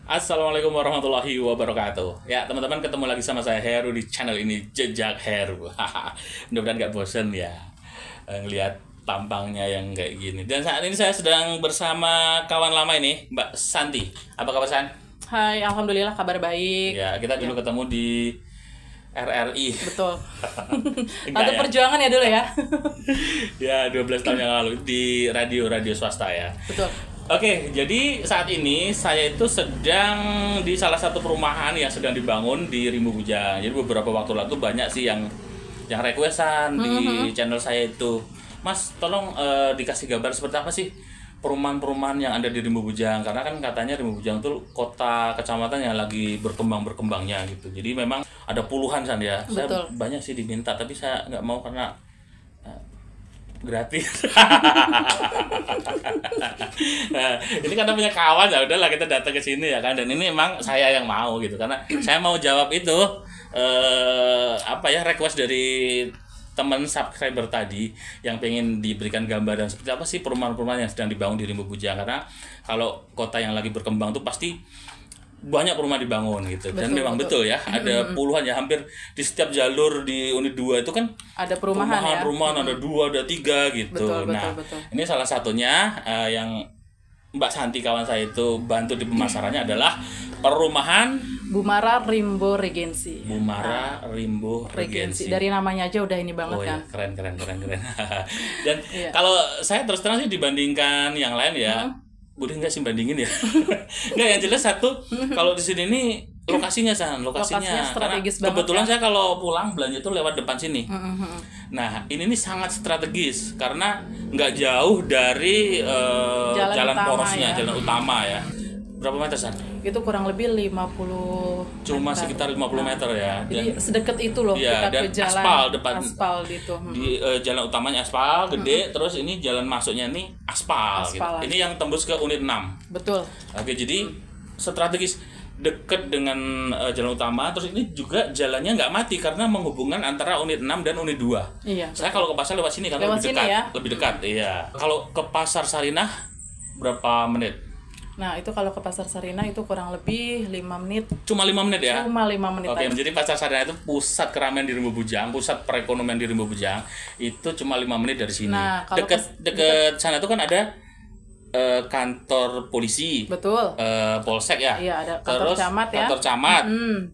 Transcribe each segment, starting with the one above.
Assalamualaikum warahmatullahi wabarakatuh. Ya teman-teman, ketemu lagi sama saya Heru di channel ini, Jejak Heru. Mudah-mudahan gak bosen ya ngelihat tampangnya yang kayak gini. Dan saat ini saya sedang bersama kawan lama ini, Mbak Santi. Apa kabar, San? Hai, alhamdulillah kabar baik. Ya, kita dulu ketemu di RRI. Betul. Enggak Satu ya? perjuangan ya dulu ya. Ya, 12 tahun yang lalu di radio swasta ya. Betul. Oke, jadi saat ini saya itu sedang di salah satu perumahan yang sedang dibangun di Rimbo Bujang. Jadi beberapa waktu lalu banyak sih yang requestan di channel saya itu. Mas, tolong dikasih gambar seperti apa sih perumahan-perumahan yang ada di Rimbo Bujang, karena kan katanya Rimbo Bujang itu kota kecamatan yang lagi berkembangnya gitu. Jadi memang ada puluhan San ya. Saya Betul. banyak sih diminta, tapi saya nggak mau karena gratis. Nah, ini karena punya kawan ya udahlah kita datang ke sini ya kan, dan ini emang saya yang mau gitu karena saya mau jawab itu request dari teman subscriber tadi yang pengen diberikan gambaran seperti apa sih perumahan-perumahan yang sedang dibangun di Rimbo Bujang, karena kalau kota yang lagi berkembang tuh pasti banyak perumahan dibangun gitu. Dan memang betul ya, ada puluhan ya, hampir di setiap jalur di unit 2 itu kan Ada perumahan ya. ada 2, ada 3 gitu. Betul, Nah, betul. ini salah satunya yang Mbak Santi kawan saya itu bantu di pemasarannya adalah perumahan Bumara Rimbo Regency. Bumara Rimbo Regency. Dari namanya aja udah ini banget Oh kan. ya, keren. Dan Iya. kalau saya terus terang sih dibandingkan yang lain ya, boleh nggak sih bandingin ya? Nggak, yang jelas satu, kalau di sini nih lokasinya Lokasinya strategis karena banget, kebetulan ya. saya kalau pulang belanja itu lewat depan sini. Nah, ini nih sangat strategis karena nggak jauh dari jalan utama porosnya, ya. jalan utama ya. Berapa meter, San? Itu kurang lebih 50 Cuma meter. sekitar 50 meter ya. Jadi sedekat itu loh Iya, kita dan ke jalan aspal depan. aspal gitu. Di jalan utamanya aspal gede, terus ini jalan masuknya nih aspal gitu. Aspal. Ini yang tembus ke unit 6. Betul. Oke, jadi strategis dekat dengan jalan utama, terus ini juga jalannya nggak mati karena menghubungkan antara unit 6 dan unit 2. Iya. Saya kalau ke pasar lewat sini karena Lewat lebih sini dekat, ya? lebih dekat. Iya. Kalau ke Pasar Sarinah berapa menit? Nah, itu kalau ke Pasar Sarinah itu kurang lebih 5 menit. Cuma 5 menit ya? Cuma 5 menit Oke, aja. jadi Pasar Sarinah itu pusat keramaian di Rimbo Bujang, pusat perekonomian di Rimbo Bujang. Itu cuma 5 menit dari sini. Nah, kalau Dekat sana tuh kan ada kantor polisi. Betul. Polsek ya. Iya, ada kantor Terus camat ya. kantor camat,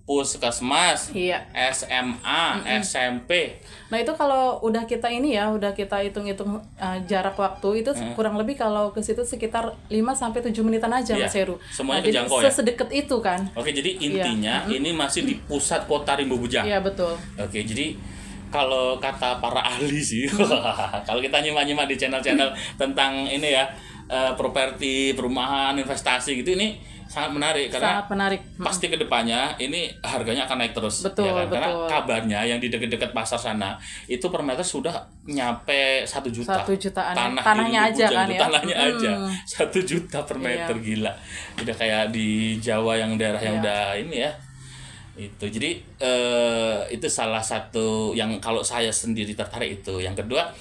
puskesmas, Iya. SMA, SMP. Nah, itu kalau udah kita hitung-hitung jarak waktu itu kurang lebih kalau ke situ sekitar 5 sampai 7 menitan aja Iya, Mas Heru. semuanya jadi kejangkau ya? sedekat itu kan. Oke, jadi intinya ini masih di pusat kota Rimbo Bujang. Iya, betul. Oke, jadi kalau kata para ahli sih, kalau kita nyimak-nyimak di channel-channel tentang ini ya, properti, perumahan, investasi gitu, ini sangat menarik karena Sangat menarik. pasti kedepannya ini harganya akan naik terus. Betul, ya kan? Karena betul. kabarnya yang di dekat-dekat pasar sana itu per meter sudah nyampe 1 juta. 1 jutaan. di Tanahnya Rimbo aja Bujang kan itu, ya. tanahnya aja 1 juta per meter, gila. Udah kayak di Jawa yang daerah yang udah ini ya. Itu jadi itu salah satu yang kalau saya sendiri tertarik itu. Yang kedua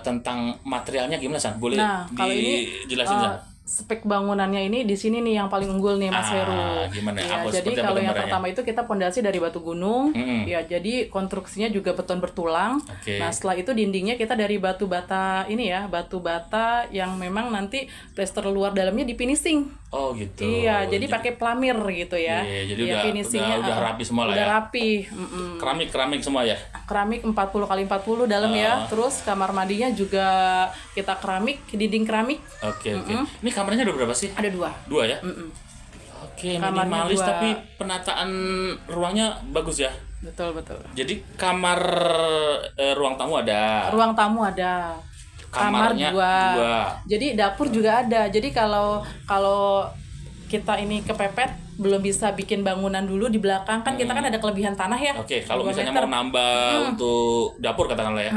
tentang materialnya gimana, San? Boleh Kalau ini dijelasin, San? spek bangunannya ini di sini nih yang paling unggul nih Mas Heru. Gimana? Ya, Apa, jadi seperti apa kalau yang gambarannya? pertama itu kita pondasi dari batu gunung. Ya, jadi konstruksinya juga beton bertulang. Oke. Nah, setelah itu dindingnya kita dari batu bata ini ya, batu bata yang memang nanti plester luar dalamnya di finishing. Oh gitu. Iya, jadi pakai pelamir gitu ya. Iya, jadi Iya, udah rapi semua lah udah ya. rapi. Keramik semua ya. Keramik 40x40 dalam ya. Terus kamar mandinya juga kita keramik, dinding keramik. Oke. Ini kamarnya ada berapa sih? Ada 2. 2 ya? Oke, Kamarnya minimalis 2. tapi penataan ruangnya bagus ya. Betul. Jadi kamar ruang tamu ada. Ruang tamu ada. Kamarnya Kamar 2. dua. Jadi dapur juga ada. Jadi kalau kita ini kepepet belum bisa bikin bangunan dulu di belakang kan kita kan ada kelebihan tanah ya. Oke, kalau 2 misalnya meter. mau nambah untuk dapur katakanlah ya.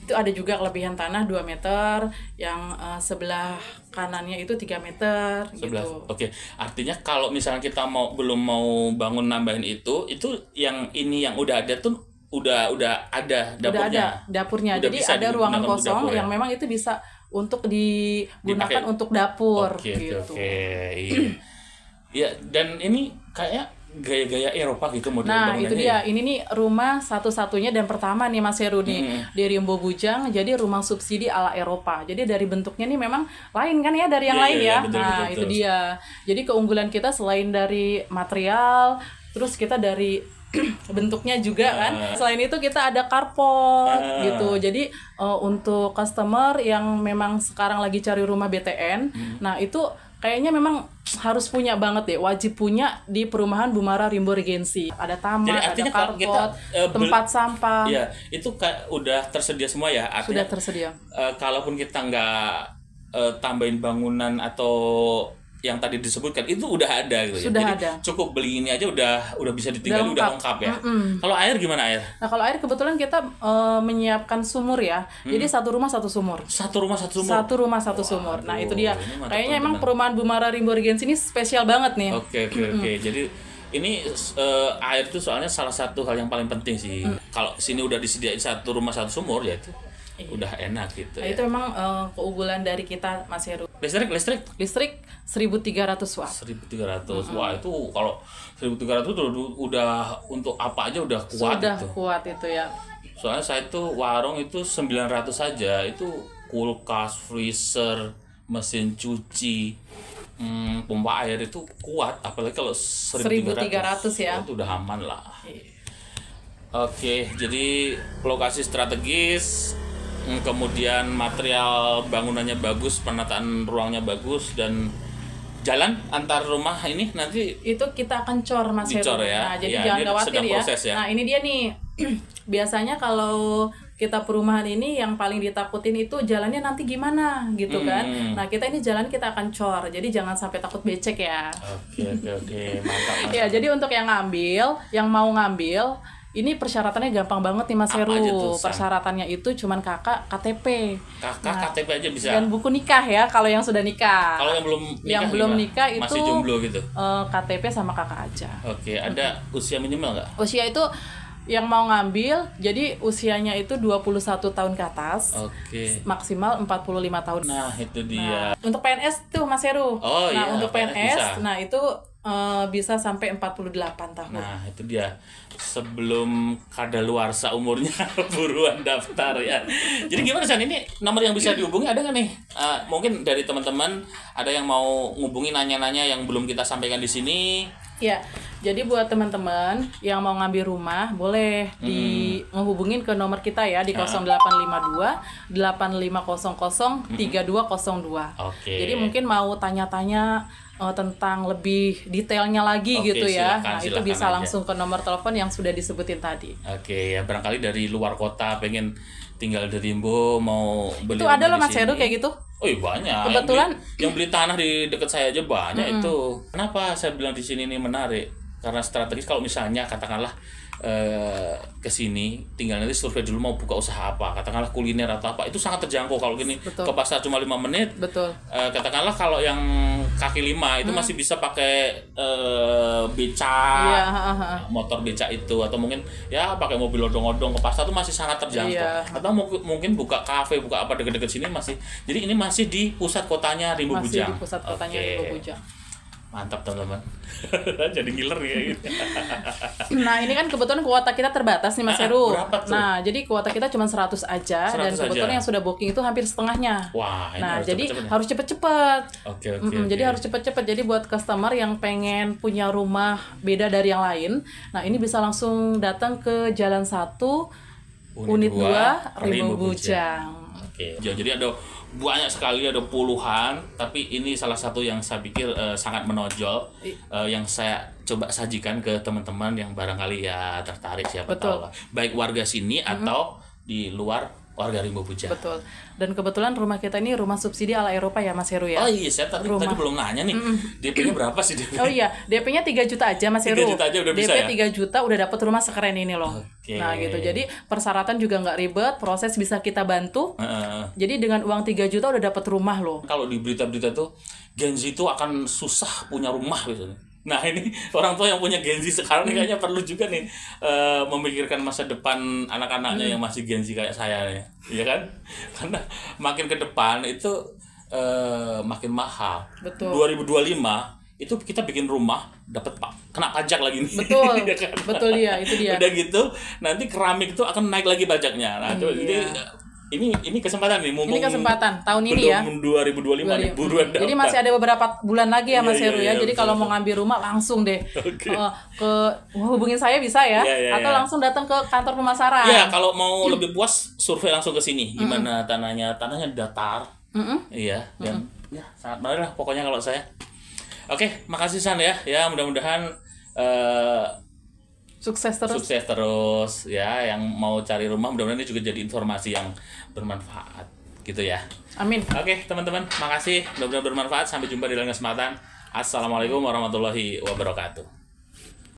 Itu ada juga kelebihan tanah 2 meter, yang sebelah kanannya itu 3 meter 11. gitu. Oke, artinya kalau misalnya kita belum mau bangun nambahin itu yang ini yang udah ada tuh udah ada dapurnya. Udah ada dapurnya. Udah Jadi bisa ada ruangan digunakan untuk kosong dapur, ya? yang memang itu bisa untuk digunakan Dipakai. untuk dapur Oke, gitu. oke. Iya. Ya, dan ini kayak gaya-gaya Eropa gitu model Nah, bangunannya itu dia. Ini nih rumah satu-satunya dan pertama nih Mas Heru nih di Rimbo Bujang. Jadi rumah subsidi ala Eropa. Jadi dari bentuknya nih memang lain kan ya dari yang Iya, lain iya, ya. betul, Nah, betul, itu betul. dia. Jadi keunggulan kita selain dari material, terus kita dari bentuknya juga kan. Selain itu kita ada carport gitu. Jadi untuk customer yang memang sekarang lagi cari rumah BTN, nah itu kayaknya memang harus punya banget deh, wajib punya di perumahan Bumara Rimbo Regency. Ada taman, Jadi ada artinya kalau kita, carport, tempat sampah, Iya, itu udah tersedia semua ya. sudah Artinya tersedia. kalaupun kita nggak tambahin bangunan atau yang tadi disebutkan itu udah ada gitu Sudah ya. Jadi ada. cukup beli ini aja udah bisa ditinggali, Udah udah lengkap ya. Mm-mm. Kalau air gimana air? Nah kalau air kebetulan kita menyiapkan sumur ya. Jadi satu rumah satu sumur. Satu rumah satu sumur. Satu rumah satu sumur. Nah itu dia. ini mantap, Kayaknya emang teman-teman. perumahan Bumara Rimbo Regency ini spesial banget nih. Oke. Jadi ini air itu soalnya salah satu hal yang paling penting sih. Kalau sini udah disediain satu rumah satu sumur ya itu udah enak gitu Nah ya. itu memang keunggulan dari kita Mas Heru. Listrik Listrik 1.300 watt. 1.300. Wah, itu kalau 1.300 udah untuk apa aja udah kuat Sudah itu. kuat itu ya. Soalnya saya tuh warung itu 900 saja. Itu kulkas, freezer, mesin cuci, pompa air itu kuat, apalagi kalau 1.300 ya. itu udah aman lah. Oke, jadi lokasi strategis, kemudian material bangunannya bagus, penataan ruangnya bagus, dan jalan antar rumah ini nanti Itu kita akan cor Mas Heru. Dicor ya. Nah, jadi Ya, jangan ini khawatir sedang ya. proses ya. Nah, ini dia nih. Biasanya kalau kita perumahan ini yang paling ditakutin itu jalannya nanti gimana gitu kan. Nah, kita ini jalan kita akan cor. Jadi jangan sampai takut becek ya. Oke, mantap. Ya, jadi untuk yang mau ngambil, ini persyaratannya gampang banget nih Mas Apa Heru. aja tuh, San? Persyaratannya itu cuman kakak KTP. Kakak KTP aja bisa. Dan buku nikah ya kalau yang sudah nikah. Kalau yang belum nikah, Yang belum gimana? nikah itu masih jomblo gitu. KTP sama kakak aja. Oke, ada usia minimal nggak? Usia itu yang mau ngambil, jadi usianya itu 21 tahun ke atas, Oke. maksimal 45 tahun. Nah, itu dia. Nah, untuk PNS tuh Mas Heru. Oh, nah, iya, untuk PNS PNS, bisa. nah itu bisa sampai 48 tahun. Nah, itu dia. Sebelum kadaluarsa umurnya buruan daftar ya. Jadi gimana San? Ini nomor yang bisa dihubungi ada nggak nih? Mungkin dari teman-teman ada yang mau ngubungi nanya-nanya yang belum kita sampaikan di sini. Ya, jadi buat teman-teman yang mau ngambil rumah boleh ngehubungin ke nomor kita ya di 0852 8500 3202. Oke. Jadi mungkin mau tanya-tanya tentang lebih detailnya lagi Oke, gitu ya. silakan, Nah, itu silakan bisa aja. langsung ke nomor telepon yang sudah disebutin tadi. Oke, ya barangkali dari luar kota pengen tinggal di Rimbo mau beli Itu rumah ada loh di Mas Heru sini. kayak gitu. Oh iya banyak. Kebetulan- yang beli tanah di dekat saya aja banyak itu. Kenapa saya bilang di sini ini menarik? Karena strategis kalau misalnya katakanlah ke sini tinggal nanti survei dulu mau buka usaha apa, katakanlah kuliner atau apa, itu sangat terjangkau kalau gini. Betul. Ke pasar cuma 5 menit. Betul. Katakanlah kalau yang kaki lima itu masih bisa pakai beca, Iya, motor beca itu, atau mungkin ya pakai mobil odong-odong ke pasar itu masih sangat terjangkau. Iya. Atau mungkin buka kafe, buka apa deket-deket sini masih. Jadi ini masih di pusat kotanya Rimbo Masih Bujang. di pusat kotanya Oke. Rimbo Bujang. Mantap teman-teman. Jadi ngiler ya gitu. Nah, ini kan kebetulan kuota kita terbatas nih Mas Heru. berapa tuh? Nah, jadi kuota kita cuma 100 aja 100 dan kebetulan aja. yang sudah booking itu hampir setengahnya. Wah, ini Nah, harus jadi cepet-cepet ya. harus cepet-cepet. Oke. Jadi harus cepet-cepet. Jadi buat customer yang pengen punya rumah beda dari yang lain, nah ini bisa langsung datang ke Jalan 1, Unit 2, Rimbo Bujang. Oke. Jadi ada banyak sekali, ada puluhan, tapi ini salah satu yang saya pikir sangat menonjol, yang saya coba sajikan ke teman-teman yang barangkali ya tertarik, siapa Betul. tahu lah. Baik warga sini atau di luar warga Rimbo Bujang. Betul. Dan kebetulan rumah kita ini rumah subsidi ala Eropa ya Mas Heru ya. Oh iya, saya tadi belum nanya nih. DP-nya berapa sih DP? Oh iya, DP-nya 3 juta aja Mas 3 Heru. juta aja udah bisa DP ya? 3 juta udah dapat rumah sekeren ini loh. Oke. Nah gitu, jadi persyaratan juga nggak ribet, proses bisa kita bantu. Jadi dengan uang 3 juta udah dapat rumah loh. Kalau di berita-berita tuh Gen Z itu akan susah punya rumah biasanya. Nah ini orang tua yang punya Gen Z sekarang nih kayaknya perlu juga nih memikirkan masa depan anak-anaknya yang masih Gen Z kayak saya nih, ya kan? Karena makin ke depan itu makin mahal. Betul. 2025 itu kita bikin rumah dapat kena pajak lagi nih. Betul. Ya kan? Betul dia, itu dia. Udah gitu nanti keramik itu akan naik lagi pajaknya. Nah, jadi ini kesempatan nih mumpung ini kesempatan tahun ini ya. 2025 nih buruan daftar. Jadi masih ada beberapa bulan lagi ya Mas Heru ya. Jadi betul, kalau mau ngambil rumah langsung deh hubungin saya bisa ya, atau langsung datang ke kantor pemasaran. Iya, kalau mau lebih puas survei langsung ke sini. Gimana tanahnya datar. Iya, dan ya sangat menarik lah pokoknya kalau saya. Oke, makasih San ya. Ya mudah-mudahan sukses terus ya, yang mau cari rumah mudah-mudahan ini juga jadi informasi yang bermanfaat gitu ya. Amin. Oke teman-teman, makasih, mudah-mudahan bermanfaat. Sampai jumpa di lain kesempatan. Assalamualaikum warahmatullahi wabarakatuh.